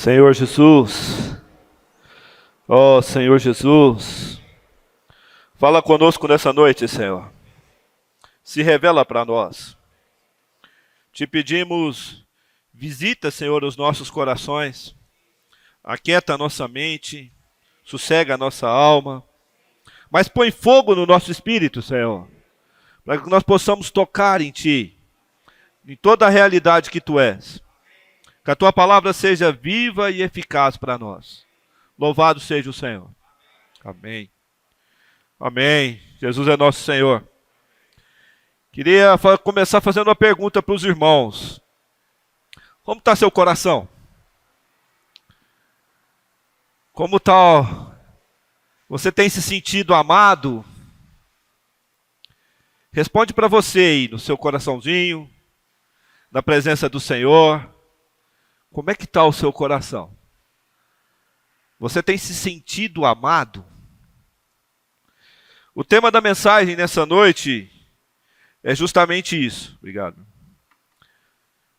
Senhor Jesus, ó Senhor Jesus, fala conosco nessa noite, Senhor. Se revela para nós. Te pedimos, visita, Senhor, os nossos corações, aquieta a nossa mente, sossega a nossa alma, mas põe fogo no nosso espírito, Senhor, para que nós possamos tocar em Ti, em toda a realidade que Tu és. Que a Tua palavra seja viva e eficaz para nós. Louvado seja o Senhor. Amém. Amém. Jesus é nosso Senhor. Queria começar fazendo uma pergunta para os irmãos. Como está seu coração? Como está? Você tem se sentido amado? Responde para você aí, no seu coraçãozinho, na presença do Senhor. Como é que está o seu coração? Você tem se sentido amado? O tema da mensagem nessa noite é justamente isso. Obrigado.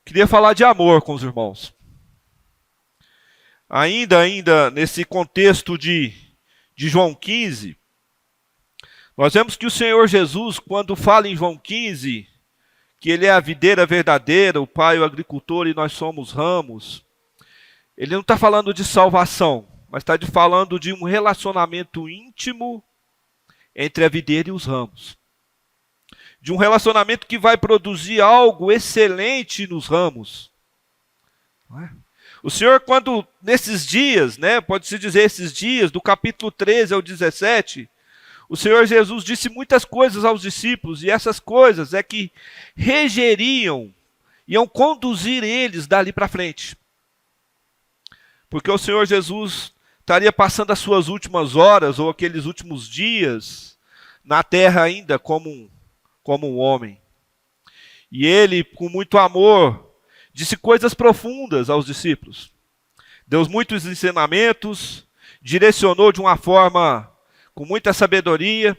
Queria falar de amor com os irmãos. Ainda nesse contexto de João 15, nós vemos que o Senhor Jesus, quando fala em João 15, que Ele é a videira verdadeira, o Pai é o agricultor e nós somos ramos, Ele não está falando de salvação, mas está falando de um relacionamento íntimo entre a videira e os ramos. De um relacionamento que vai produzir algo excelente nos ramos. Não é? O Senhor, quando nesses dias, pode-se dizer esses dias, do capítulo 13 ao 17, o Senhor Jesus disse muitas coisas aos discípulos, e essas coisas é que regeriam, iam conduzir eles dali para frente. Porque o Senhor Jesus estaria passando as suas últimas horas, ou aqueles últimos dias, na terra ainda como um homem. E Ele, com muito amor, disse coisas profundas aos discípulos. Deu muitos ensinamentos, direcionou de uma forma com muita sabedoria,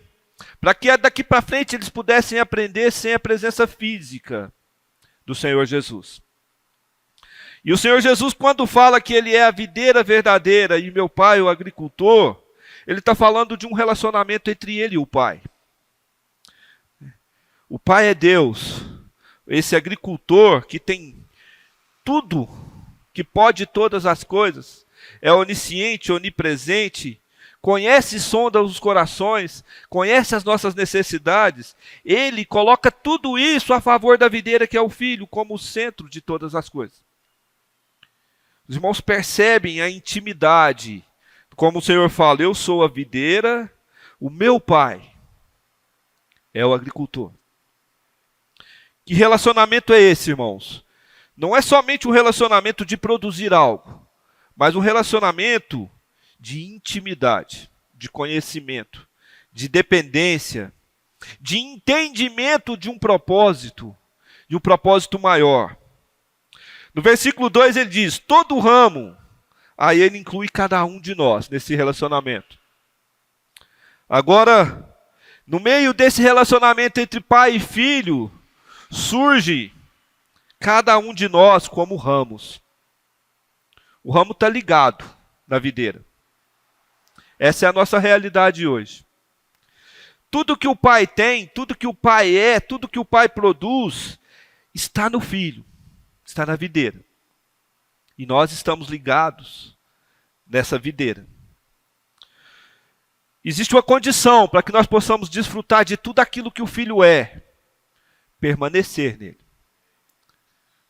para que daqui para frente eles pudessem aprender sem a presença física do Senhor Jesus. E o Senhor Jesus, quando fala que Ele é a videira verdadeira e meu Pai o agricultor, Ele está falando de um relacionamento entre Ele e o Pai. O Pai é Deus, esse agricultor que tem tudo, que pode todas as coisas, é onisciente, onipresente, conhece e sonda os corações, conhece as nossas necessidades. Ele coloca tudo isso a favor da videira que é o Filho, como o centro de todas as coisas. Os irmãos percebem a intimidade, como o Senhor fala, eu sou a videira, o meu Pai é o agricultor. Que relacionamento é esse, irmãos? Não é somente um relacionamento de produzir algo, mas um relacionamento de intimidade, de conhecimento, de dependência, de entendimento de um propósito maior. No versículo 2 ele diz, todo ramo, aí ele inclui cada um de nós nesse relacionamento. Agora, no meio desse relacionamento entre pai e filho, surge cada um de nós como ramos. O ramo está ligado na videira. Essa é a nossa realidade hoje. Tudo que o Pai tem, tudo que o Pai é, tudo que o Pai produz, está no Filho, está na videira. E nós estamos ligados nessa videira. Existe uma condição para que nós possamos desfrutar de tudo aquilo que o Filho é, permanecer nele.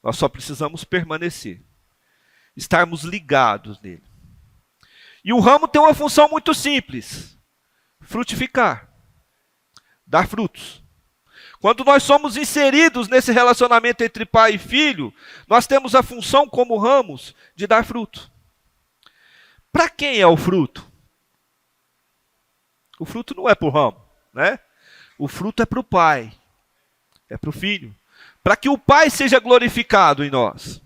Nós só precisamos permanecer, estarmos ligados nele. E o ramo tem uma função muito simples, frutificar, dar frutos. Quando nós somos inseridos nesse relacionamento entre pai e filho, nós temos a função como ramos de dar fruto. Para quem é o fruto? O fruto não é para o ramo, né? O fruto é para o pai, é para o filho, para que o pai seja glorificado em nós.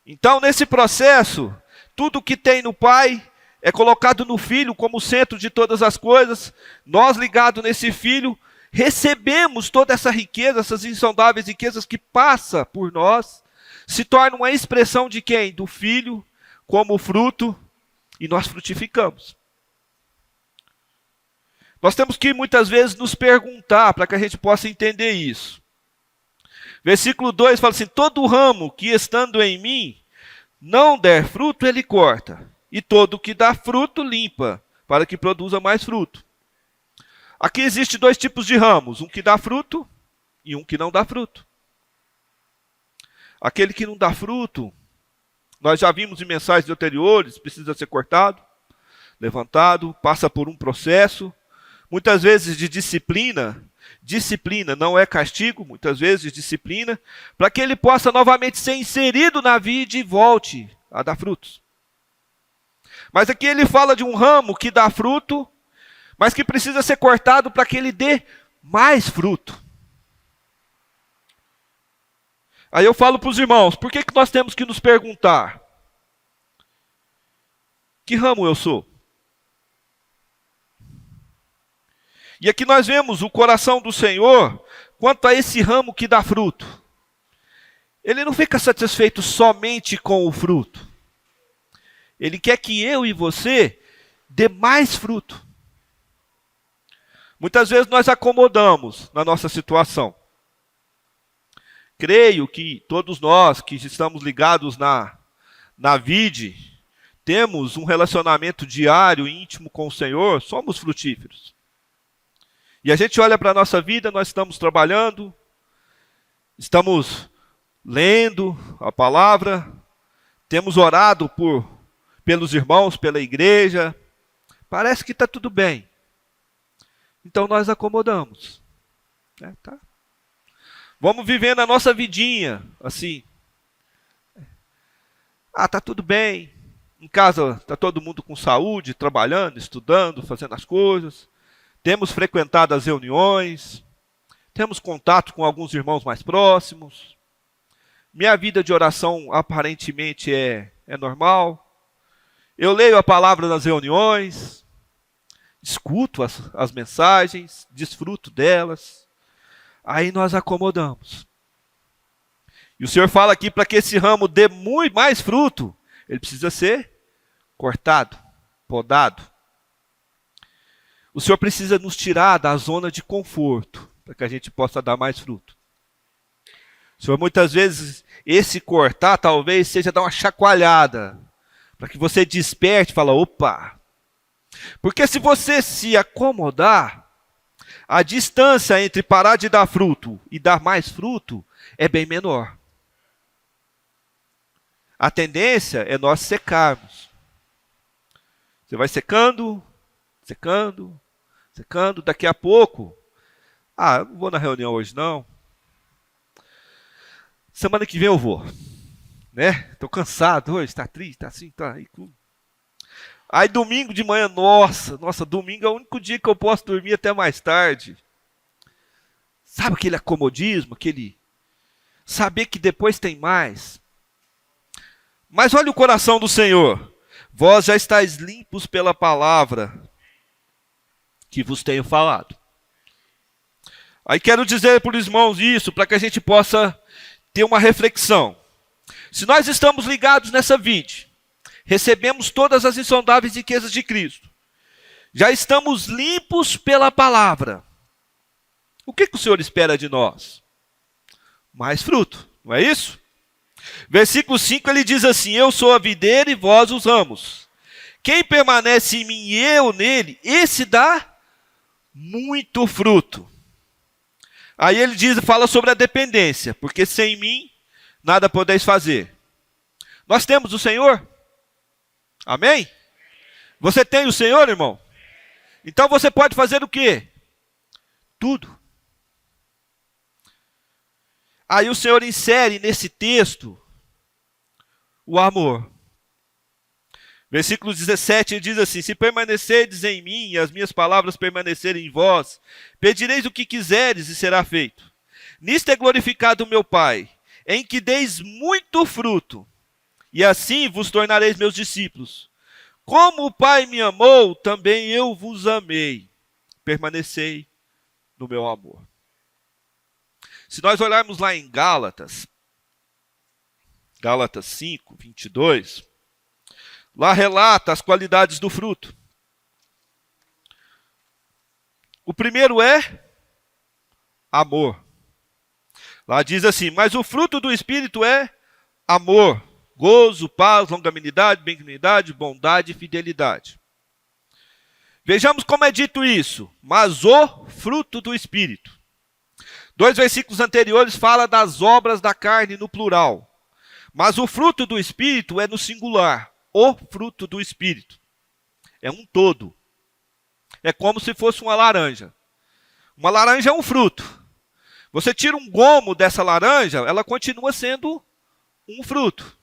Então, nesse processo, tudo que tem no pai é colocado no filho como centro de todas as coisas. Nós, ligados nesse filho, recebemos toda essa riqueza, essas insondáveis riquezas que passa por nós, se torna uma expressão de quem? Do filho, como fruto e nós frutificamos. Nós temos que muitas vezes nos perguntar para que a gente possa entender isso. Versículo 2 fala assim: todo ramo que estando em mim não der fruto, ele corta, e todo que dá fruto limpa, para que produza mais fruto. Aqui existe dois tipos de ramos, um que dá fruto e um que não dá fruto. Aquele que não dá fruto, nós já vimos em mensagens anteriores, precisa ser cortado, levantado, passa por um processo, muitas vezes de disciplina. Disciplina não é castigo, muitas vezes disciplina, para que ele possa novamente ser inserido na vida e volte a dar frutos. Mas aqui ele fala de um ramo que dá fruto, mas que precisa ser cortado para que ele dê mais fruto. Aí eu falo para os irmãos, por que nós temos que nos perguntar? Que ramo eu sou? E aqui nós vemos o coração do Senhor quanto a esse ramo que dá fruto. Ele não fica satisfeito somente com o fruto. Ele quer que eu e você dê mais fruto. Muitas vezes nós acomodamos na nossa situação. Creio que todos nós que estamos ligados na vide, temos um relacionamento diário, íntimo com o Senhor, somos frutíferos. E a gente olha para a nossa vida, nós estamos trabalhando, estamos lendo a palavra, temos orado pelos irmãos, pela igreja, parece que está tudo bem. Então nós acomodamos. Tá? Vamos vivendo a nossa vidinha, assim. Tá tudo bem. Em casa está todo mundo com saúde, trabalhando, estudando, fazendo as coisas. Temos frequentado as reuniões. Temos contato com alguns irmãos mais próximos. Minha vida de oração aparentemente é normal. Eu leio a palavra nas reuniões. Escuto as mensagens, desfruto delas. Aí nós acomodamos. E o Senhor fala aqui para que esse ramo dê muito mais fruto, ele precisa ser cortado, podado. O Senhor precisa nos tirar da zona de conforto, para que a gente possa dar mais fruto. O Senhor muitas vezes, esse cortar talvez seja dar uma chacoalhada, para que você desperte e fale, opa. Porque se você se acomodar, a distância entre parar de dar fruto e dar mais fruto é bem menor. A tendência é nós secarmos. Você vai secando, secando, secando. Daqui a pouco, eu não vou na reunião hoje não. Semana que vem eu vou. Né? Estou cansado hoje, está triste, está assim, está aí. Aí domingo de manhã, nossa, domingo é o único dia que eu posso dormir até mais tarde. Sabe aquele acomodismo, aquele saber que depois tem mais. Mas olha o coração do Senhor. Vós já estáis limpos pela palavra que vos tenho falado. Aí quero dizer para os irmãos isso, para que a gente possa ter uma reflexão. Se nós estamos ligados nessa vida, recebemos todas as insondáveis riquezas de Cristo, já estamos limpos pela palavra, o que o Senhor espera de nós? Mais fruto, não é isso? Versículo 5 ele diz assim, eu sou a videira e vós os ramos. Quem permanece em mim e eu nele, esse dá muito fruto. Aí ele fala sobre a dependência, porque sem mim nada podeis fazer. Nós temos o Senhor? Amém? Você tem o Senhor, irmão? Então você pode fazer o quê? Tudo. Aí o Senhor insere nesse texto o amor. Versículo 17 ele diz assim, se permanecerdes em mim e as minhas palavras permanecerem em vós, pedireis o que quiseres e será feito. Nisto é glorificado o meu Pai, em que deis muito fruto, e assim vos tornareis meus discípulos. Como o Pai me amou, também eu vos amei. Permanecei no meu amor. Se nós olharmos lá em Gálatas 5, 22, Lá relata as qualidades do fruto. O primeiro é amor. Lá diz assim: mas o fruto do Espírito é amor, gozo, paz, longanimidade, benignidade, bondade e fidelidade. Vejamos como é dito isso. Mas o fruto do Espírito. 2 versículos anteriores fala das obras da carne no plural. Mas o fruto do Espírito é no singular. O fruto do Espírito. É um todo. É como se fosse uma laranja. Uma laranja é um fruto. Você tira um gomo dessa laranja, ela continua sendo um fruto.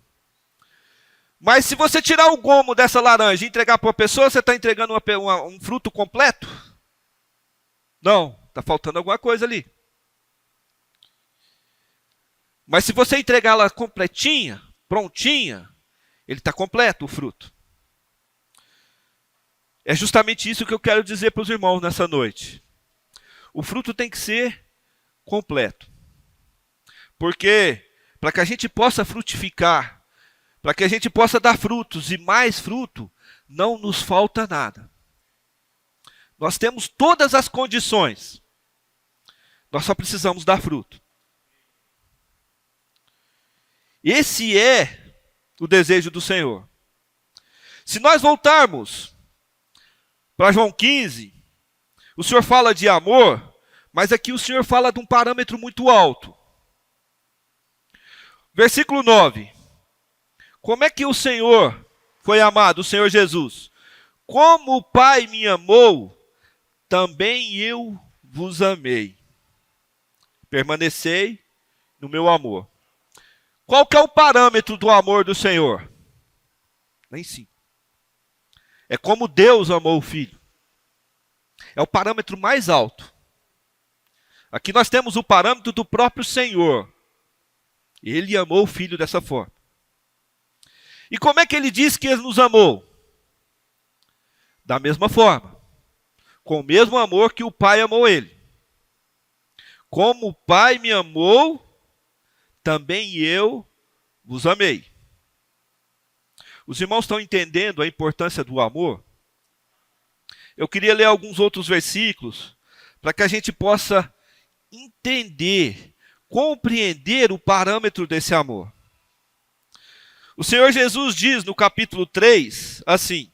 Mas se você tirar o gomo dessa laranja e entregar para uma pessoa, você está entregando um fruto completo? Não, está faltando alguma coisa ali. Mas se você entregar ela completinha, prontinha, ele está completo, o fruto. É justamente isso que eu quero dizer para os irmãos nessa noite. O fruto tem que ser completo. Porque, para que a gente possa frutificar, para que a gente possa dar frutos e mais fruto, não nos falta nada. Nós temos todas as condições. Nós só precisamos dar fruto. Esse é o desejo do Senhor. Se nós voltarmos para João 15, o Senhor fala de amor, mas aqui o Senhor fala de um parâmetro muito alto. Versículo 9. Como é que o Senhor foi amado, o Senhor Jesus? Como o Pai me amou, também eu vos amei. Permanecei no meu amor. Qual que é o parâmetro do amor do Senhor? Nem sim. É como Deus amou o Filho. É o parâmetro mais alto. Aqui nós temos o parâmetro do próprio Senhor. Ele amou o Filho dessa forma. E como é que ele diz que ele nos amou? Da mesma forma. Com o mesmo amor que o Pai amou ele. Como o Pai me amou, também eu vos amei. Os irmãos estão entendendo a importância do amor? Eu queria ler alguns outros versículos para que a gente possa entender, compreender o parâmetro desse amor. O Senhor Jesus diz no capítulo 3, assim,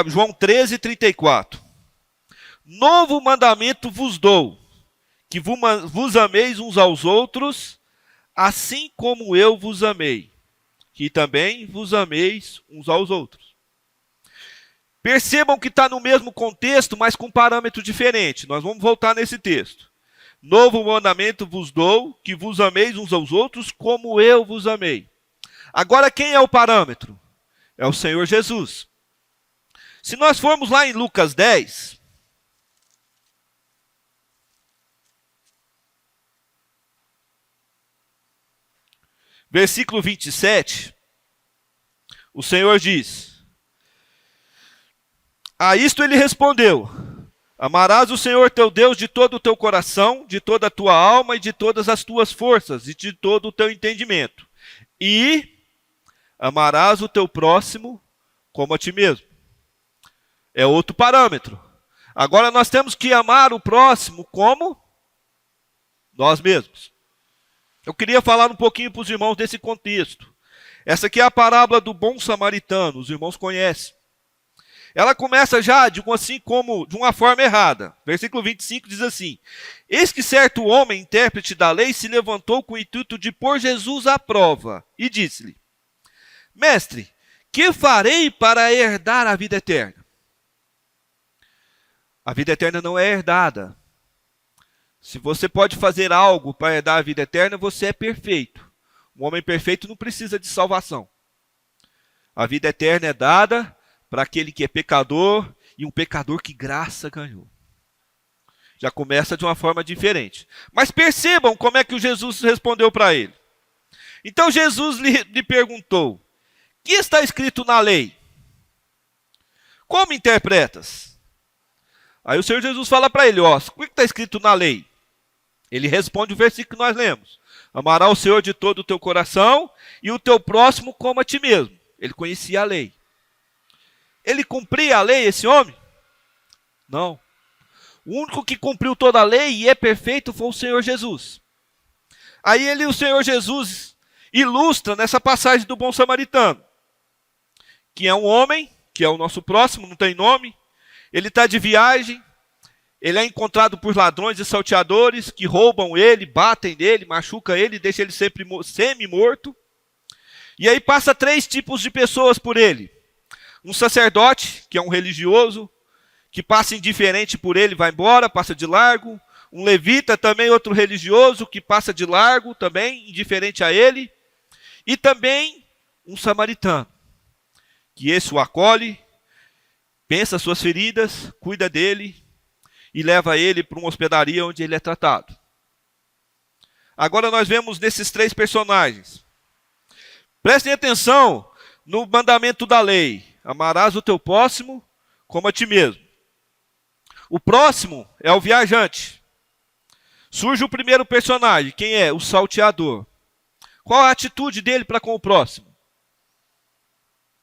João 13, 34. Novo mandamento vos dou, que vos ameis uns aos outros, assim como eu vos amei, que também vos ameis uns aos outros. Percebam que está no mesmo contexto, mas com parâmetro diferente. Nós vamos voltar nesse texto. Novo mandamento vos dou, que vos ameis uns aos outros, como eu vos amei. Agora, quem é o parâmetro? É o Senhor Jesus. Se nós formos lá em Lucas 10, versículo 27, o Senhor diz: a isto ele respondeu: amarás o Senhor teu Deus de todo o teu coração, de toda a tua alma e de todas as tuas forças e de todo o teu entendimento. E amarás o teu próximo como a ti mesmo. É outro parâmetro. Agora nós temos que amar o próximo como nós mesmos. Eu queria falar um pouquinho para os irmãos desse contexto. Essa aqui é a parábola do bom samaritano, os irmãos conhecem. Ela começa já de uma forma errada. Versículo 25 diz assim: eis que certo homem, intérprete da lei, se levantou com o intuito de pôr Jesus à prova e disse-lhe: mestre, que farei para herdar a vida eterna? A vida eterna não é herdada. Se você pode fazer algo para herdar a vida eterna, você é perfeito. Um homem perfeito não precisa de salvação. A vida eterna é dada para aquele que é pecador e um pecador que graça ganhou. Já começa de uma forma diferente. Mas percebam como é que o Jesus respondeu para ele. Então Jesus lhe perguntou: que está escrito na lei? Como interpretas? Aí o Senhor Jesus fala para ele: o que está escrito na lei? Ele responde o versículo que nós lemos: Amará o Senhor de todo o teu coração e o teu próximo como a ti mesmo. Ele conhecia a lei. Ele cumpria a lei, esse homem? Não. O único que cumpriu toda a lei e é perfeito foi o Senhor Jesus. Aí o Senhor Jesus ilustra nessa passagem do bom samaritano, que é um homem, que é o nosso próximo, não tem nome. Ele está de viagem, ele é encontrado por ladrões e salteadores que roubam ele, batem nele, machucam ele, deixam ele sempre semi-morto. E aí passa 3 tipos de pessoas por ele. Um sacerdote, que é um religioso, que passa indiferente por ele, vai embora, passa de largo. Um levita, também outro religioso, que passa de largo, também indiferente a ele. E também um samaritano, que esse o acolhe, pensa suas feridas, cuida dele e leva ele para uma hospedaria onde ele é tratado. Agora nós vemos nesses 3 personagens. Prestem atenção no mandamento da lei. Amarás o teu próximo como a ti mesmo. O próximo é o viajante. Surge o primeiro personagem. Quem é? O salteador. Qual a atitude dele para com o próximo?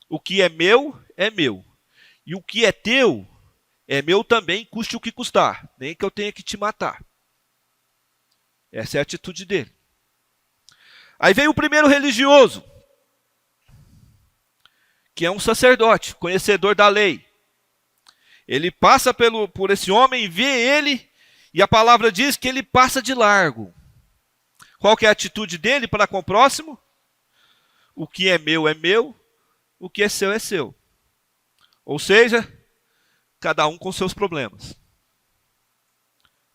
O que é meu, é meu. E o que é teu, é meu também, custe o que custar. Nem que eu tenha que te matar. Essa é a atitude dele. Aí vem o primeiro religioso, que é um sacerdote, conhecedor da lei. Ele passa por esse homem, vê ele, e a palavra diz que ele passa de largo. Qual que é a atitude dele para com o próximo? O que é meu, o que é seu. Ou seja, cada um com seus problemas.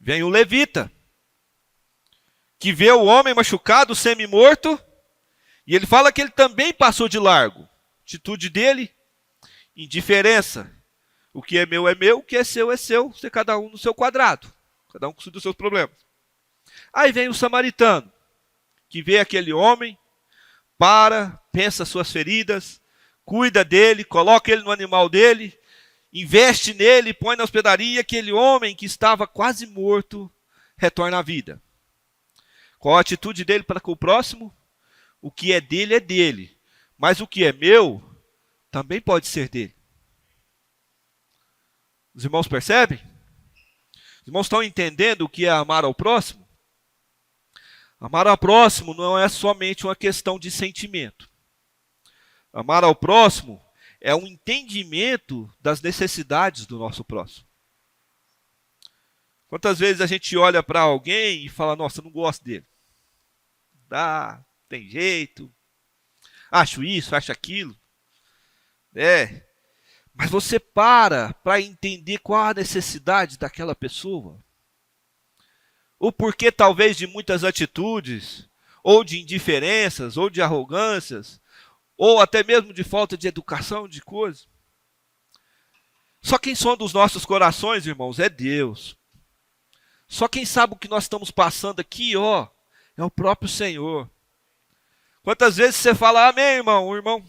Vem o levita, que vê o homem machucado, semi-morto, e ele fala que ele também passou de largo. Atitude dele, indiferença. O que é meu, o que é seu, você cada um no seu quadrado. Cada um com os seus problemas. Aí vem o samaritano, que vê aquele homem, pensa suas feridas, cuida dele, coloca ele no animal dele, investe nele, põe na hospedaria, aquele homem que estava quase morto, retorna à vida. Qual a atitude dele para com o próximo? O que é dele, mas o que é meu, também pode ser dele. Os irmãos percebem? Os irmãos estão entendendo o que é amar ao próximo? Amar ao próximo não é somente uma questão de sentimento. Amar ao próximo é um entendimento das necessidades do nosso próximo. Quantas vezes a gente olha para alguém e fala, nossa, eu não gosto dele. Tem jeito. Acho isso, acho aquilo. Mas você para entender qual a necessidade daquela pessoa. O porquê talvez de muitas atitudes, ou de indiferenças, ou de arrogâncias, ou até mesmo de falta de educação, de coisas. Só quem sonda os nossos corações, irmãos, é Deus. Só quem sabe o que nós estamos passando aqui, é o próprio Senhor. Quantas vezes você fala, amém, irmão? O irmão...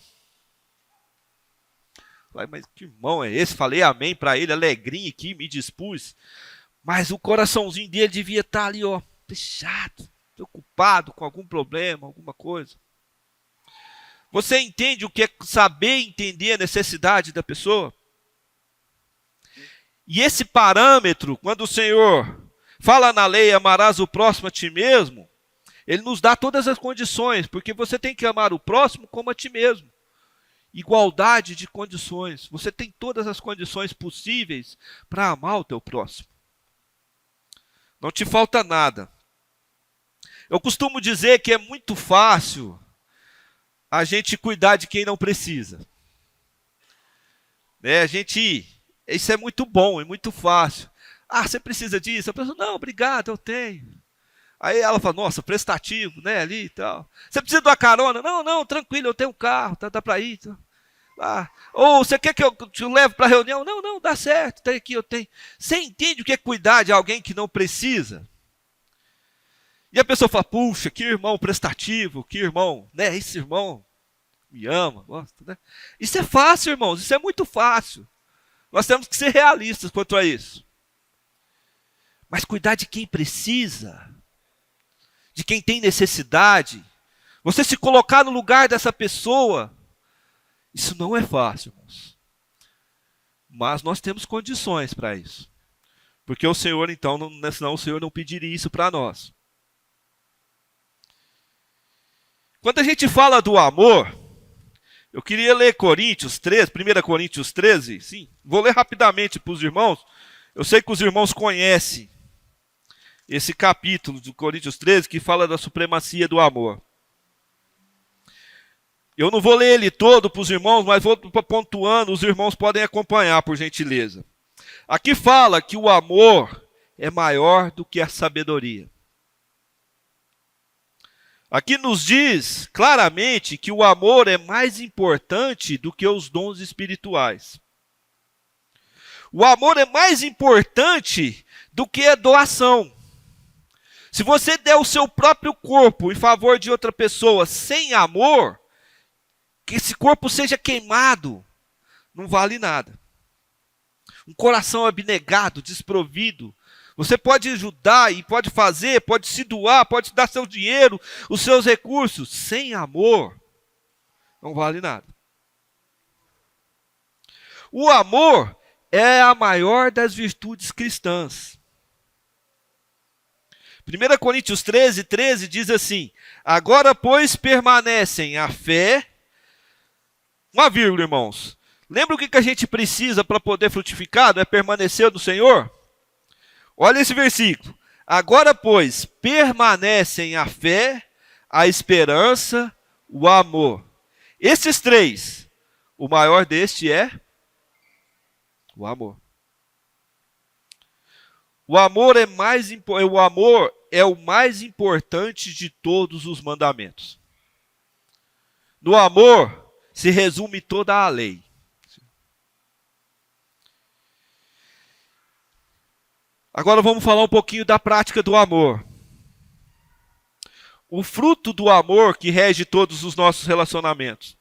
Mas que irmão é esse? Falei amém para ele, alegrinho aqui, me dispus. Mas o coraçãozinho dele devia estar ali, fechado, preocupado com algum problema, alguma coisa. Você entende o que é saber entender a necessidade da pessoa? E esse parâmetro, quando o Senhor fala na lei, amarás o próximo a ti mesmo, Ele nos dá todas as condições, porque você tem que amar o próximo como a ti mesmo. Igualdade de condições. Você tem todas as condições possíveis para amar o teu próximo. Não te falta nada. Eu costumo dizer que é muito fácil a gente cuidar de quem não precisa. Isso é muito bom, é muito fácil. Você precisa disso? A pessoa, não, obrigado, eu tenho. Aí ela fala, nossa, prestativo, né, ali e tal. Você precisa de uma carona? Não, tranquilo, eu tenho um carro, dá para ir. Ou você quer que eu te leve para a reunião? Não, dá certo, tem aqui, eu tenho. Você entende o que é cuidar de alguém que não precisa? E a pessoa fala, puxa, que irmão prestativo, que irmão, né, esse irmão me ama, gosta, né? Isso é fácil, irmãos, isso é muito fácil. Nós temos que ser realistas quanto a isso. Mas cuidar de quem precisa, de quem tem necessidade, você se colocar no lugar dessa pessoa, isso não é fácil, irmãos. Mas nós temos condições para isso. Porque o Senhor, então, senão o Senhor não pediria isso para nós. Quando a gente fala do amor, eu queria ler Coríntios 13, 1 Coríntios 13, sim. Vou ler rapidamente para os irmãos. Eu sei que os irmãos conhecem esse capítulo de Coríntios 13 que fala da supremacia do amor. Eu não vou ler ele todo para os irmãos, mas vou pontuando, os irmãos podem acompanhar, por gentileza. Aqui fala que o amor é maior do que a sabedoria. Aqui nos diz claramente que o amor é mais importante do que os dons espirituais. O amor é mais importante do que a doação. Se você der o seu próprio corpo em favor de outra pessoa sem amor, que esse corpo seja queimado, não vale nada. Um coração abnegado, desprovido. Você pode ajudar e pode fazer, pode se doar, pode dar seu dinheiro, os seus recursos. Sem amor, não vale nada. O amor é a maior das virtudes cristãs. 1 Coríntios 13, 13 diz assim: agora, pois, permanecem a fé. Uma vírgula, irmãos. Lembra o que a gente precisa para poder frutificar? Não é permanecer no Senhor? Olha esse versículo. Agora, pois, permanecem a fé, a esperança, o amor. Esses três, o maior deste é o amor. O amor é o mais importante de todos os mandamentos. No amor se resume toda a lei. Agora vamos falar um pouquinho da prática do amor. O fruto do amor que rege todos os nossos relacionamentos.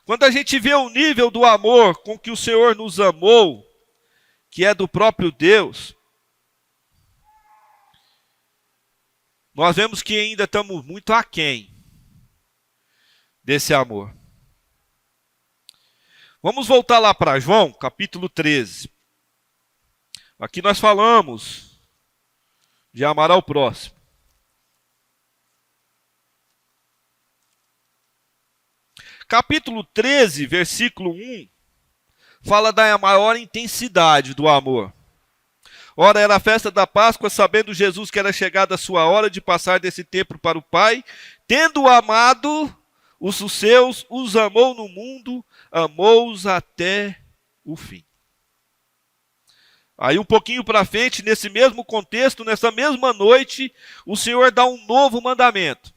Quando a gente vê o nível do amor com que o Senhor nos amou, que é do próprio Deus, nós vemos que ainda estamos muito aquém desse amor. Vamos voltar lá para João, capítulo 13. Aqui nós falamos de amar ao próximo. Capítulo 13, versículo 1, fala da maior intensidade do amor. Ora, era a festa da Páscoa, sabendo Jesus que era chegada a sua hora de passar desse tempo para o Pai, tendo amado os seus, os amou no mundo, amou-os até o fim. Aí um pouquinho para frente, nesse mesmo contexto, nessa mesma noite, o Senhor dá um novo mandamento.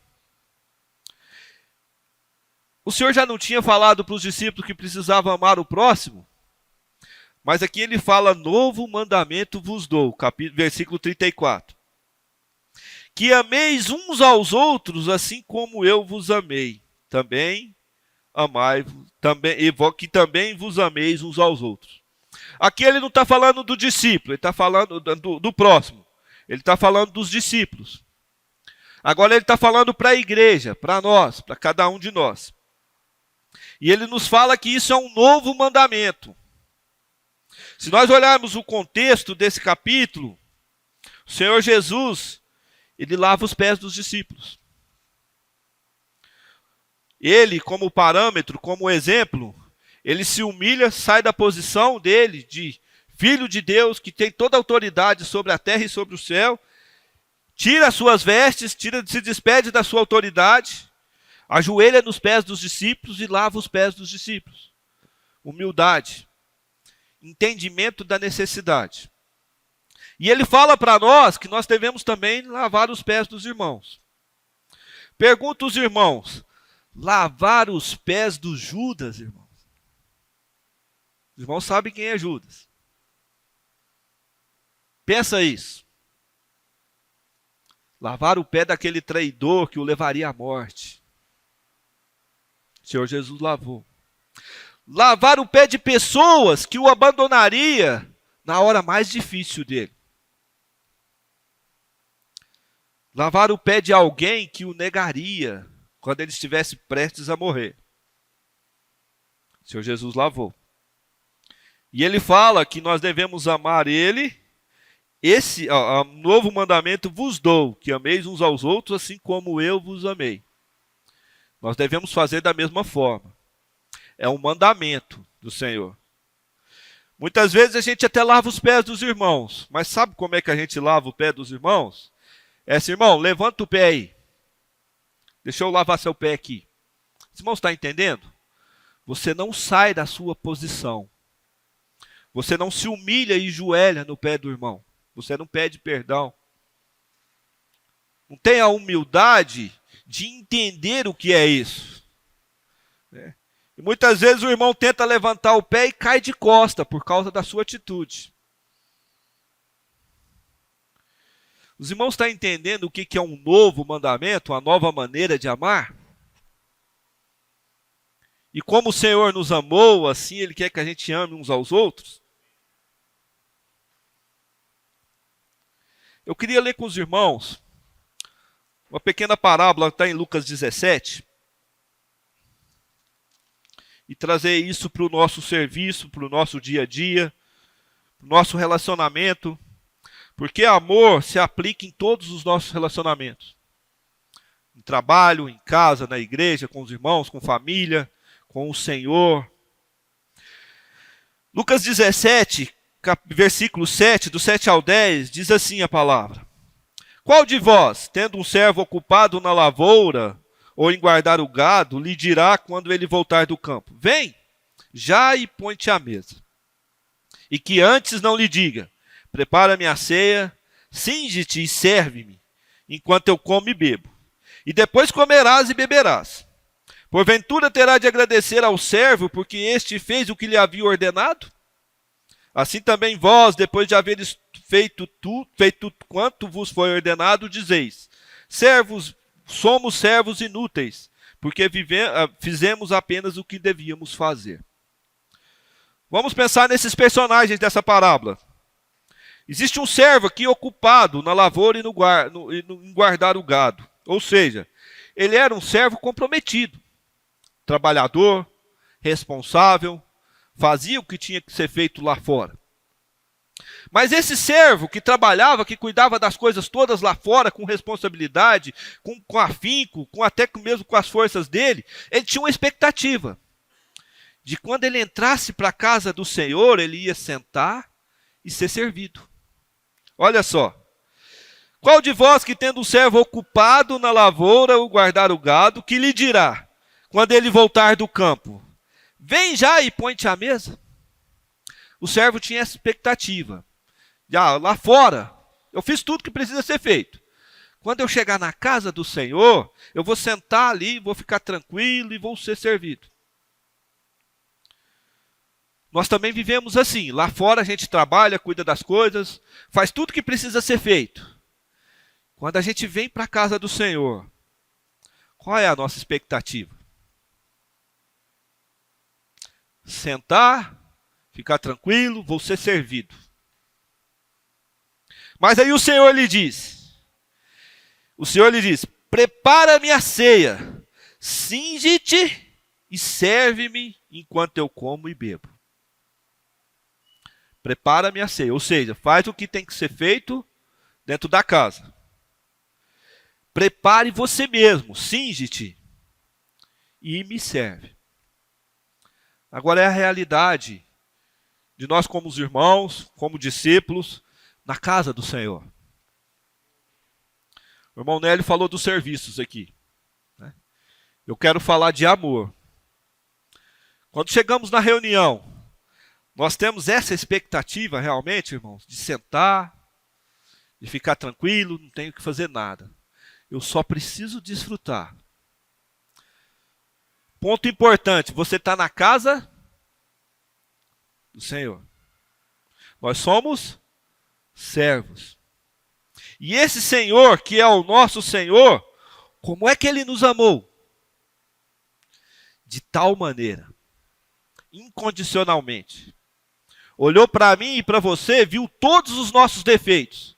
O Senhor já não tinha falado para os discípulos que precisavam amar o próximo? Mas aqui ele fala, novo mandamento vos dou, versículo 34. Que ameis uns aos outros, assim como eu vos amei. Também amai, que também vos ameis uns aos outros. Aqui ele não está falando do discípulo, ele está falando do próximo. Ele está falando dos discípulos. Agora ele está falando para a igreja, para nós, para cada um de nós. E ele nos fala que isso é um novo mandamento. Se nós olharmos o contexto desse capítulo, o Senhor Jesus, ele lava os pés dos discípulos. Ele, como parâmetro, como exemplo, ele se humilha, sai da posição dele de filho de Deus, que tem toda a autoridade sobre a terra e sobre o céu, tira as suas vestes, se despede da sua autoridade, ajoelha nos pés dos discípulos e lava os pés dos discípulos. Humildade. Entendimento da necessidade. E ele fala para nós que nós devemos também lavar os pés dos irmãos. Pergunta os irmãos, lavar os pés do Judas, irmãos? Os irmãos sabem quem é Judas. Pensa isso. Lavar o pé daquele traidor que o levaria à morte. O Senhor Jesus lavou. Lavar o pé de pessoas que o abandonaria na hora mais difícil dele. lavar o pé de alguém que o negaria quando ele estivesse prestes a morrer. O Senhor Jesus lavou. E ele fala que nós devemos amar ele. Esse novo mandamento vos dou, que ameis uns aos outros assim como eu vos amei. Nós devemos fazer da mesma forma. É um mandamento do Senhor. Muitas vezes a gente até lava os pés dos irmãos, mas sabe como é que a gente lava o pé dos irmãos? É assim, irmão, levanta o pé aí. Deixa eu lavar seu pé aqui. Os irmãos estão entendendo? Você não sai da sua posição. Você não se humilha e joelha no pé do irmão. Você não pede perdão. Não tem a humildade de entender o que é isso. E muitas vezes o irmão tenta levantar o pé e cai de costa por causa da sua atitude. Os irmãos estão entendendo o que é um novo mandamento, uma nova maneira de amar? E como o Senhor nos amou, assim Ele quer que a gente ame uns aos outros? Eu queria ler com os irmãos uma pequena parábola que está em Lucas 17 e trazer isso para o nosso serviço, para o nosso dia a dia, para o nosso relacionamento, porque amor se aplica em todos os nossos relacionamentos. Em trabalho, em casa, na igreja, com os irmãos, com família, com o Senhor. Lucas 17, versículo 7, do 7 ao 10, diz assim a palavra. Qual de vós, tendo um servo ocupado na lavoura ou em guardar o gado, lhe dirá quando ele voltar do campo? Vem, já e põe-te à mesa. E que antes não lhe diga, prepara-me a ceia, cinge-te e serve-me, enquanto eu como e bebo. E depois comerás e beberás. Porventura terá de agradecer ao servo, porque este fez o que lhe havia ordenado? Assim também vós, depois de haveres feito quanto vos foi ordenado, dizeis, somos servos inúteis, porque fizemos apenas o que devíamos fazer. Vamos pensar nesses personagens dessa parábola. Existe um servo aqui ocupado na lavoura e em guardar o gado. Ou seja, ele era um servo comprometido, trabalhador, responsável, fazia o que tinha que ser feito lá fora. Mas esse servo que trabalhava, que cuidava das coisas todas lá fora, com responsabilidade, com afinco, até mesmo com as forças dele, ele tinha uma expectativa de quando ele entrasse para a casa do Senhor, ele ia sentar e ser servido. Olha só. Qual de vós que tendo um servo ocupado na lavoura ou guardar o gado, que lhe dirá, quando ele voltar do campo, vem já e põe-te à mesa? O servo tinha essa expectativa. Lá fora, eu fiz tudo que precisa ser feito. Quando eu chegar na casa do Senhor, eu vou sentar ali, vou ficar tranquilo e vou ser servido. Nós também vivemos assim. Lá fora a gente trabalha, cuida das coisas, faz tudo que precisa ser feito. Quando a gente vem para a casa do Senhor, qual é a nossa expectativa? Sentar, ficar tranquilo, vou ser servido. Mas aí o Senhor lhe diz, prepara-me a ceia, cinge-te e serve-me enquanto eu como e bebo. Prepara-me a ceia, ou seja, faz o que tem que ser feito dentro da casa. Prepare você mesmo, cinge-te e me serve. Agora é a realidade de nós como os irmãos, como discípulos, na casa do Senhor. O irmão Nélio falou dos serviços aqui. Né? Eu quero falar de amor. Quando chegamos na reunião, nós temos essa expectativa realmente, irmãos, de sentar, de ficar tranquilo, não tenho que fazer nada. Eu só preciso desfrutar. Ponto importante, você está na casa do Senhor. Nós somos servos. E esse Senhor, que é o nosso Senhor, como é que Ele nos amou? De tal maneira, incondicionalmente. Olhou para mim e para você, viu todos os nossos defeitos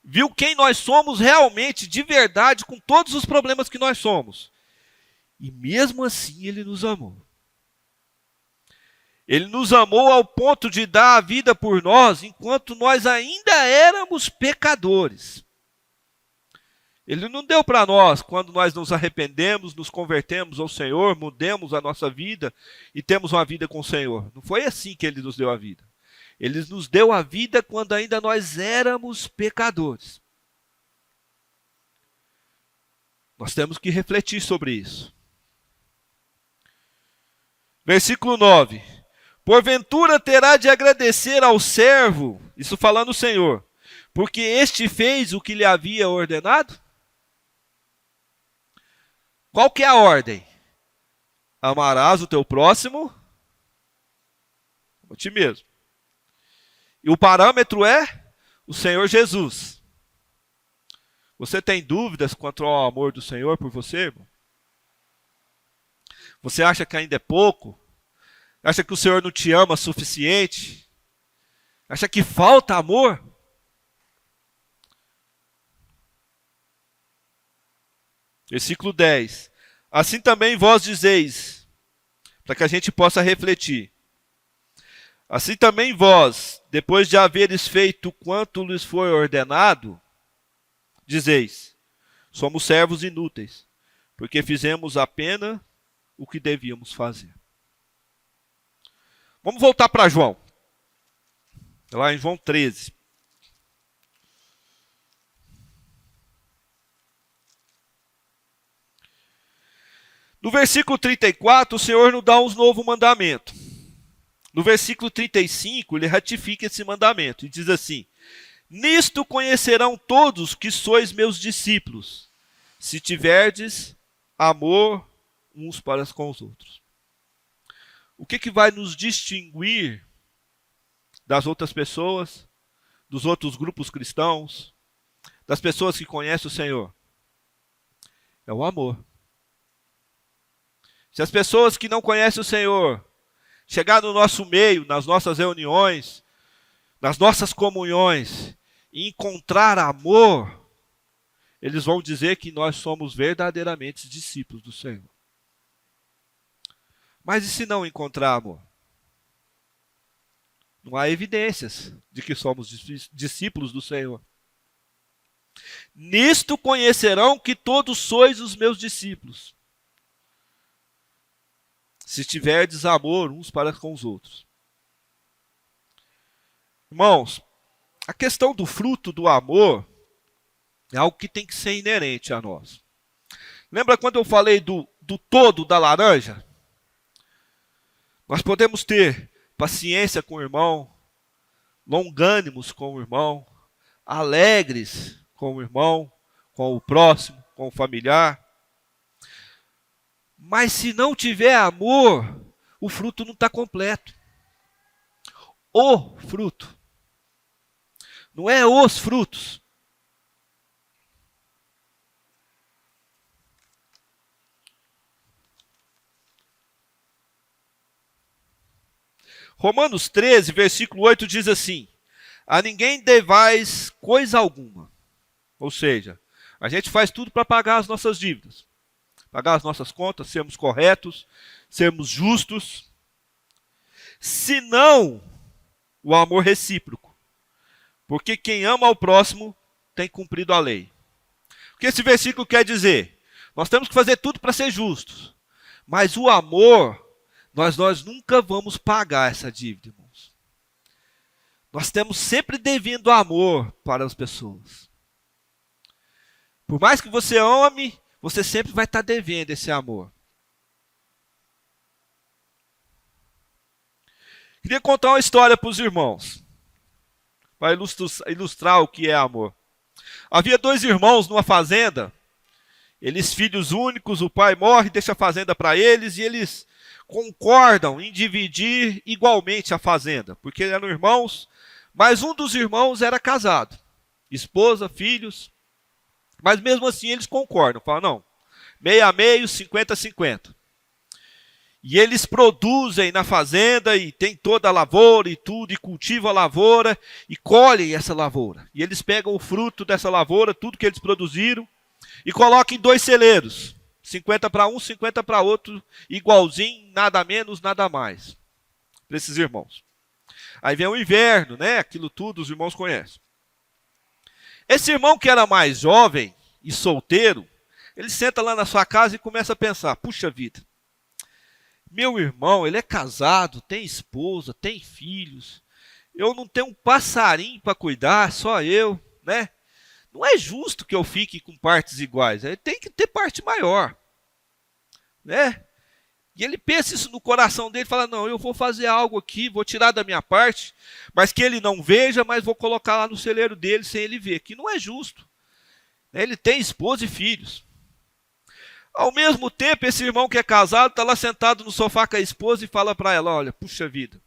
viu quem nós somos realmente, de verdade, com todos os problemas que nós somos. E mesmo assim ele nos amou. Ele nos amou ao ponto de dar a vida por nós, enquanto nós ainda éramos pecadores. Ele não deu para nós quando nós nos arrependemos, nos convertemos ao Senhor, mudemos a nossa vida e temos uma vida com o Senhor. Não foi assim que Ele nos deu a vida. Ele nos deu a vida quando ainda nós éramos pecadores. Nós temos que refletir sobre isso. Versículo 9. Porventura terá de agradecer ao servo, isso falando o Senhor, porque este fez o que lhe havia ordenado? Qual que é a ordem? Amarás o teu próximo como a ti mesmo. E o parâmetro é o Senhor Jesus. Você tem dúvidas quanto ao amor do Senhor por você, irmão? Você acha que ainda é pouco? Acha que o Senhor não te ama o suficiente? Acha que falta amor? Versículo 10. Assim também vós dizeis, para que a gente possa refletir. Assim também vós, depois de haveres feito quanto lhes foi ordenado, dizeis, somos servos inúteis, porque fizemos apenas o que devíamos fazer. Vamos voltar para João. Lá em João 13. No versículo 34, o Senhor nos dá um novo mandamento. No versículo 35, ele ratifica esse mandamento e diz assim: nisto conhecerão todos que sois meus discípulos, se tiverdes amor uns para com os outros. O que vai nos distinguir das outras pessoas, dos outros grupos cristãos, das pessoas que conhecem o Senhor? É o amor. Se as pessoas que não conhecem o Senhor chegar no nosso meio, nas nossas reuniões, nas nossas comunhões, e encontrar amor, eles vão dizer que nós somos verdadeiramente discípulos do Senhor. Mas e se não encontrar amor? Não há evidências de que somos discípulos do Senhor. Nisto conhecerão que todos sois os meus discípulos, se tiverdes amor uns para com os outros. Irmãos, a questão do fruto do amor é algo que tem que ser inerente a nós. Lembra quando eu falei do todo da laranja? Nós podemos ter paciência com o irmão, longânimos com o irmão, alegres com o irmão, com o próximo, com o familiar. Mas se não tiver amor, o fruto não está completo. O fruto. Não é os frutos. Romanos 13, versículo 8 diz assim: a ninguém devais coisa alguma. Ou seja, a gente faz tudo para pagar as nossas dívidas, pagar as nossas contas, sermos corretos, sermos justos, senão o amor recíproco. Porque quem ama ao próximo tem cumprido a lei. O que esse versículo quer dizer? Nós temos que fazer tudo para ser justos, mas o amor, nós nunca vamos pagar essa dívida, irmãos. Nós temos sempre devendo amor para as pessoas. Por mais que você ame, você sempre vai estar devendo esse amor. Queria contar uma história para os irmãos, para ilustrar o que é amor. Havia 2 irmãos numa fazenda, eles filhos únicos, o pai morre, deixa a fazenda para eles, e eles concordam em dividir igualmente a fazenda, porque eram irmãos, mas um dos irmãos era casado, esposa, filhos, mas mesmo assim eles concordam, falam, não, meio a meio, 50-50. E eles produzem na fazenda e tem toda a lavoura e tudo, e cultivam a lavoura e colhem essa lavoura. E eles pegam o fruto dessa lavoura, tudo que eles produziram, e colocam em 2 celeiros. 50 para um, 50 para outro, igualzinho, nada menos, nada mais. Para esses irmãos. Aí vem o inverno, né? Aquilo tudo os irmãos conhecem. Esse irmão que era mais jovem e solteiro, ele senta lá na sua casa e começa a pensar, puxa vida, meu irmão, ele é casado, tem esposa, tem filhos. Eu não tenho um passarinho para cuidar, só eu, né? Não é justo que eu fique com partes iguais. Ele tem que ter parte maior, né? E ele pensa isso no coração dele, fala, não, eu vou fazer algo aqui, vou tirar da minha parte, mas que ele não veja, mas vou colocar lá no celeiro dele sem ele ver, que não é justo. Ele tem esposa e filhos. Ao mesmo tempo, esse irmão que é casado está lá sentado no sofá com a esposa e fala para ela, olha, puxa vida,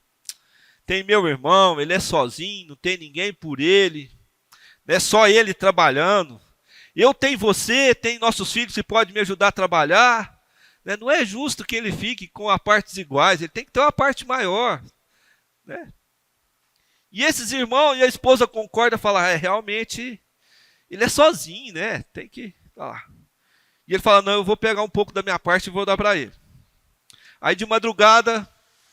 tem meu irmão, ele é sozinho, não tem ninguém por ele, é só ele trabalhando. Eu tenho você, tenho nossos filhos que podem me ajudar a trabalhar. Né? Não é justo que ele fique com as partes iguais, ele tem que ter uma parte maior. Né? E esses irmãos e a esposa concordam e falam, realmente, ele é sozinho, né? Tem que... E ele fala, não, eu vou pegar um pouco da minha parte e vou dar para ele. Aí de madrugada,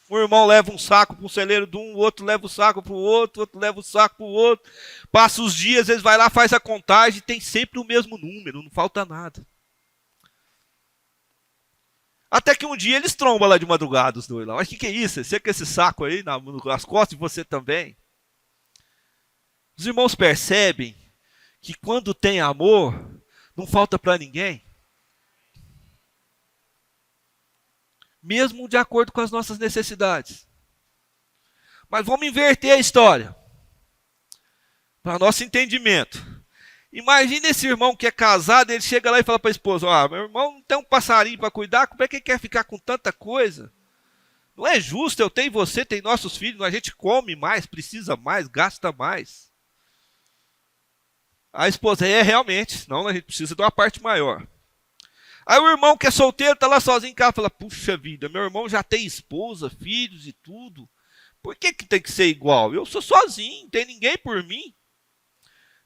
um irmão leva um saco para um celeiro de um, o outro leva o saco para o outro leva o saco para o outro. Passa os dias, eles vão lá, faz a contagem, tem sempre o mesmo número, não falta nada. Até que um dia eles trombam lá de madrugada, os dois lá. Mas o que é isso? Você com esse saco aí nas costas e você também? Os irmãos percebem que quando tem amor, não falta para ninguém. Mesmo de acordo com as nossas necessidades. Mas vamos inverter a história. Para nosso entendimento. Imagina esse irmão que é casado, ele chega lá e fala para a esposa, meu irmão não tem um passarinho para cuidar, como é que ele quer ficar com tanta coisa? Não é justo, eu tenho você, tem nossos filhos, a gente come mais, precisa mais, gasta mais. A esposa, realmente, senão a gente precisa de uma parte maior. Aí o irmão que é solteiro está lá sozinho em casa e fala, puxa vida, meu irmão já tem esposa, filhos e tudo. Por que tem que ser igual? Eu sou sozinho, não tem ninguém por mim.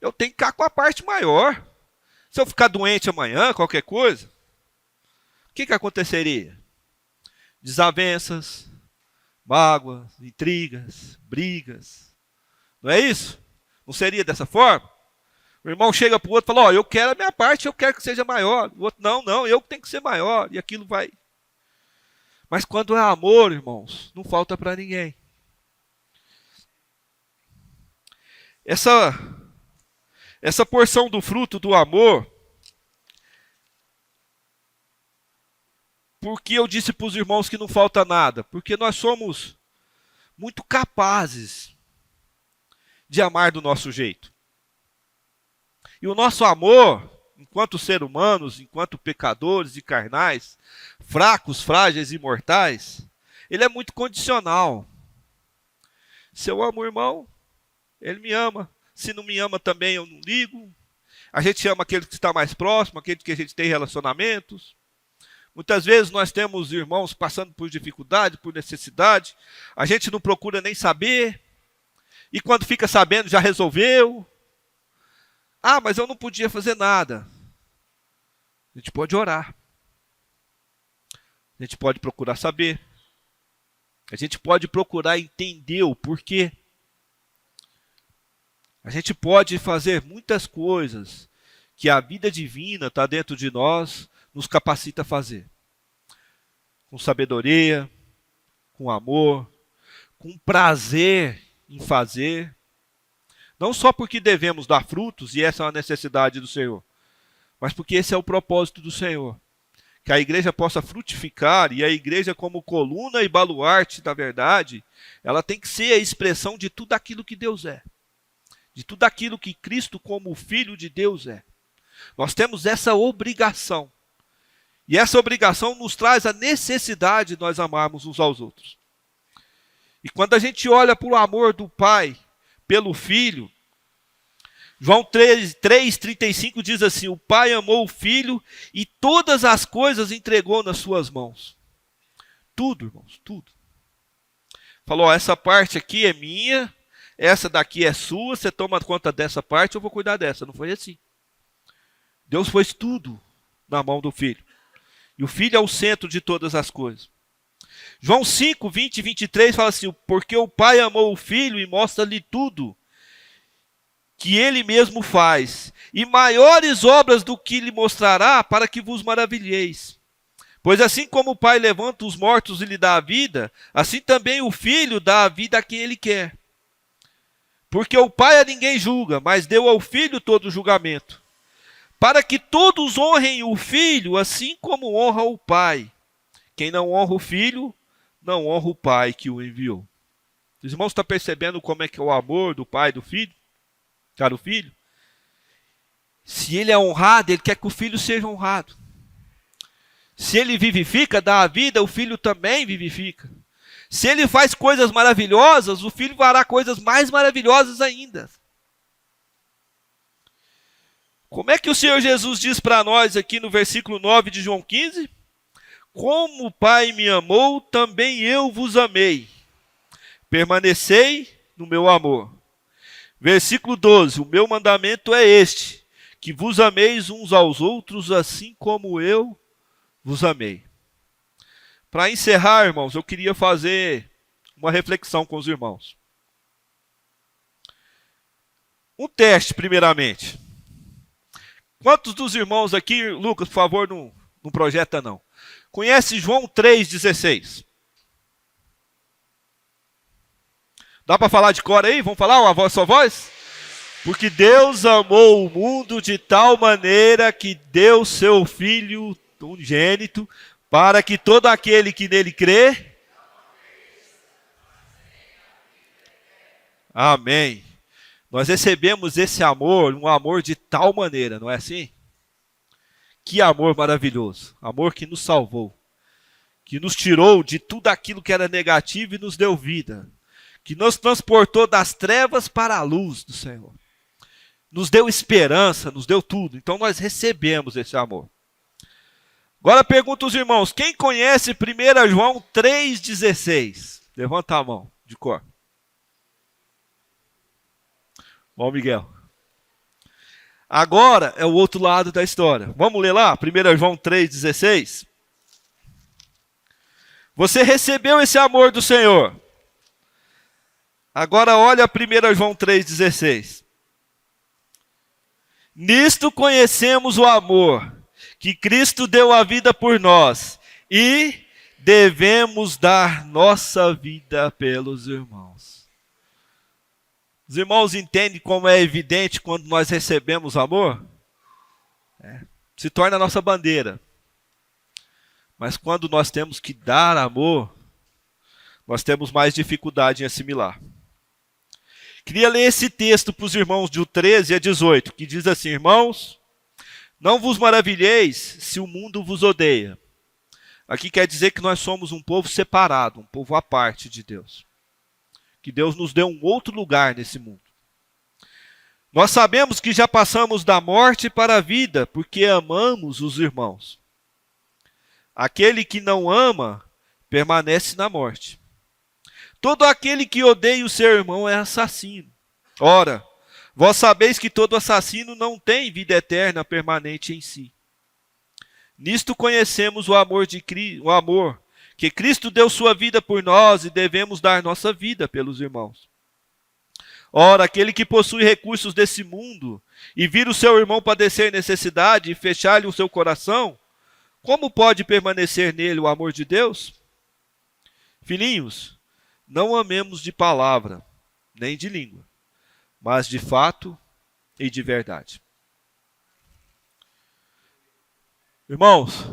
Eu tenho que ficar com a parte maior. Se eu ficar doente amanhã, qualquer coisa, o que aconteceria? Desavenças, mágoas, intrigas, brigas. Não é isso? Não seria dessa forma? O irmão chega para o outro e fala, eu quero a minha parte, eu quero que seja maior. O outro, não, eu tenho que ser maior. E aquilo vai. Mas quando é amor, irmãos, não falta para ninguém. Essa porção do fruto do amor, porque eu disse para os irmãos que não falta nada? Porque nós somos muito capazes de amar do nosso jeito. E o nosso amor, enquanto seres humanos, enquanto pecadores e carnais, fracos, frágeis e mortais, ele é muito condicional. Se eu amo o irmão, ele me ama. Se não me ama também, eu não ligo. A gente ama aquele que está mais próximo, aquele que a gente tem relacionamentos. Muitas vezes nós temos irmãos passando por dificuldade, por necessidade. A gente não procura nem saber. E quando fica sabendo, já resolveu. Mas eu não podia fazer nada. A gente pode orar. A gente pode procurar saber. A gente pode procurar entender o porquê. A gente pode fazer muitas coisas que a vida divina está dentro de nós, nos capacita a fazer. Com sabedoria, com amor, com prazer em fazer. Não só porque devemos dar frutos, e essa é uma necessidade do Senhor, mas porque esse é o propósito do Senhor. Que a igreja possa frutificar, e a igreja como coluna e baluarte da verdade, ela tem que ser a expressão de tudo aquilo que Deus é. De tudo aquilo que Cristo como Filho de Deus é. Nós temos essa obrigação. E essa obrigação nos traz a necessidade de nós amarmos uns aos outros. E quando a gente olha para o amor do Pai pelo Filho, João 3,35 diz assim, o Pai amou o Filho e todas as coisas entregou nas suas mãos. Tudo, irmãos, tudo. Falou, ó, essa parte aqui é minha, essa daqui é sua, você toma conta dessa parte, eu vou cuidar dessa. Não foi assim. Deus pôs tudo na mão do Filho. E o Filho é o centro de todas as coisas. João 5, 20 e 23 fala assim, porque o Pai amou o Filho e mostra-lhe tudo que ele mesmo faz, e maiores obras do que lhe mostrará, para que vos maravilheis. Pois assim como o Pai levanta os mortos e lhe dá a vida, assim também o Filho dá a vida a quem ele quer. Porque o Pai a ninguém julga, mas deu ao Filho todo o julgamento, para que todos honrem o Filho, assim como honra o Pai. Quem não honra o Filho, não honra o Pai que o enviou. Os irmãos estão percebendo como é que é o amor do Pai e do Filho? Cara, o Filho? Se ele é honrado, ele quer que o Filho seja honrado. Se ele vivifica, dá a vida, o Filho também vivifica. Se ele faz coisas maravilhosas, o Filho fará coisas mais maravilhosas ainda. Como é que o Senhor Jesus diz para nós aqui no versículo 9 de João 15? Como o Pai me amou, também eu vos amei. Permanecei no meu amor. Versículo 12, o meu mandamento é este, que vos ameis uns aos outros, assim como eu vos amei. Para encerrar, irmãos, eu queria fazer uma reflexão com os irmãos. Um teste, primeiramente. Quantos dos irmãos aqui, Lucas, por favor, não projeta não. Conhece João 3,16? Dá para falar de cor aí? Vamos falar a sua voz? Porque Deus amou o mundo de tal maneira que deu seu Filho unigênito, para que todo aquele que nele crê... Amém. Nós recebemos esse amor, um amor de tal maneira, não é assim? Que amor maravilhoso. Amor que nos salvou. Que nos tirou de tudo aquilo que era negativo e nos deu vida. Que nos transportou das trevas para a luz do Senhor. Nos deu esperança, nos deu tudo. Então nós recebemos esse amor. Agora pergunto aos irmãos, quem conhece 1 João 3,16? Levanta a mão, de cor. Bom, Miguel. Agora é o outro lado da história. Vamos ler lá, 1 João 3,16? Você recebeu esse amor do Senhor. Agora olha 1 João 3,16. Nisto conhecemos o amor, que Cristo deu a vida por nós, e devemos dar nossa vida pelos irmãos. Os irmãos entendem como é evidente quando nós recebemos amor? Se torna a nossa bandeira. Mas quando nós temos que dar amor, nós temos mais dificuldade em assimilar. Queria ler esse texto para os irmãos de 13 a 18, que diz assim, irmãos, não vos maravilheis se o mundo vos odeia. Aqui quer dizer que nós somos um povo separado, um povo à parte de Deus. Que Deus nos deu um outro lugar nesse mundo. Nós sabemos que já passamos da morte para a vida, porque amamos os irmãos. Aquele que não ama, permanece na morte. Todo aquele que odeia o seu irmão é assassino. Ora, vós sabeis que todo assassino não tem vida eterna permanente em si. Nisto conhecemos o amor que Cristo deu sua vida por nós e devemos dar nossa vida pelos irmãos. Ora, aquele que possui recursos desse mundo e vir o seu irmão padecer necessidade e fechar-lhe o seu coração, como pode permanecer nele o amor de Deus? Filhinhos, não amemos de palavra, nem de língua, mas de fato e de verdade. Irmãos,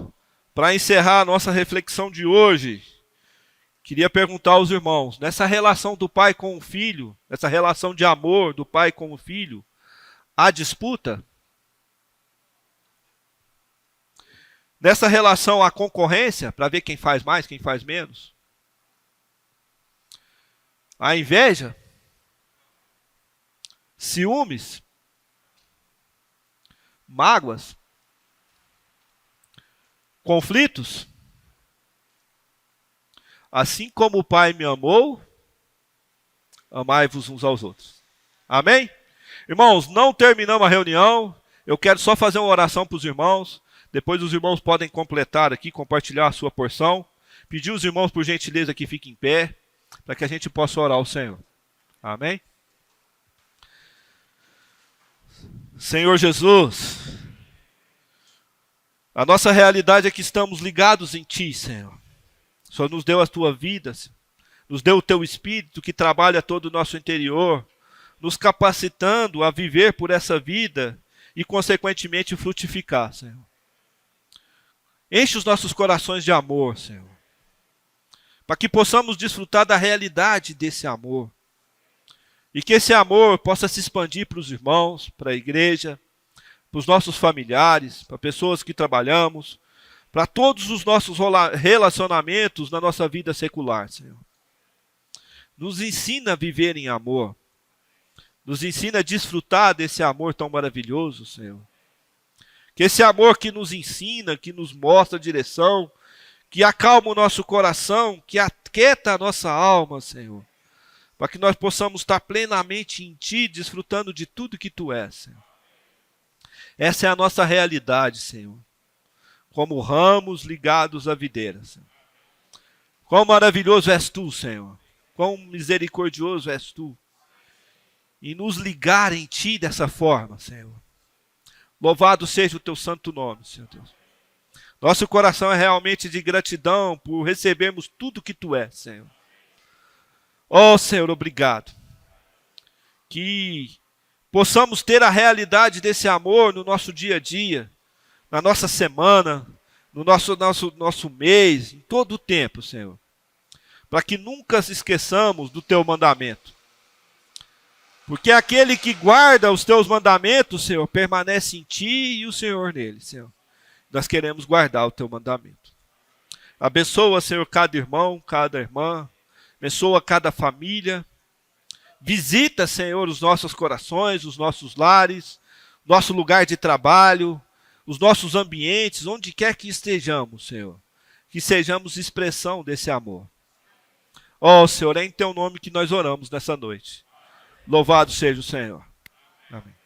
para encerrar a nossa reflexão de hoje, queria perguntar aos irmãos, nessa relação do pai com o filho, nessa relação de amor do pai com o filho, há disputa? Nessa relação há concorrência, para ver quem faz mais, quem faz menos? A inveja, ciúmes, mágoas, conflitos. Assim como o Pai me amou, amai-vos uns aos outros. Amém? Irmãos, não terminamos a reunião. Eu quero só fazer uma oração para os irmãos. Depois os irmãos podem completar aqui, compartilhar a sua porção. Pedir os irmãos, por gentileza, que fiquem em pé, para que a gente possa orar ao Senhor. Amém? Senhor Jesus, a nossa realidade é que estamos ligados em Ti, Senhor. O Senhor nos deu a Tua vida, Senhor. Nos deu o Teu Espírito que trabalha todo o nosso interior, nos capacitando a viver por essa vida e, consequentemente, frutificar, Senhor. Enche os nossos corações de amor, Senhor, para que possamos desfrutar da realidade desse amor. E que esse amor possa se expandir para os irmãos, para a igreja, para os nossos familiares, para pessoas que trabalhamos, para todos os nossos relacionamentos na nossa vida secular, Senhor. Nos ensina a viver em amor. Nos ensina a desfrutar desse amor tão maravilhoso, Senhor. Que esse amor que nos ensina, que nos mostra a direção, que acalma o nosso coração, que aquieta a nossa alma, Senhor. Para que nós possamos estar plenamente em Ti, desfrutando de tudo que Tu és, Senhor. Essa é a nossa realidade, Senhor. Como ramos ligados à videira, Senhor. Quão maravilhoso és Tu, Senhor. Quão misericordioso és Tu. E nos ligar em Ti dessa forma, Senhor. Louvado seja o Teu santo nome, Senhor Deus. Nosso coração é realmente de gratidão por recebermos tudo que Tu és, Senhor. Ó Senhor, obrigado. Que possamos ter a realidade desse amor no nosso dia a dia, na nossa semana, no nosso mês, em todo o tempo, Senhor. Para que nunca se esqueçamos do Teu mandamento. Porque aquele que guarda os Teus mandamentos, Senhor, permanece em Ti e o Senhor nele, Senhor. Nós queremos guardar o Teu mandamento. Abençoa, Senhor, cada irmão, cada irmã. Abençoa cada família. Visita, Senhor, os nossos corações, os nossos lares, nosso lugar de trabalho, os nossos ambientes, onde quer que estejamos, Senhor. Que sejamos expressão desse amor. Ó, Senhor, é em Teu nome que nós oramos nessa noite. Louvado seja o Senhor. Amém.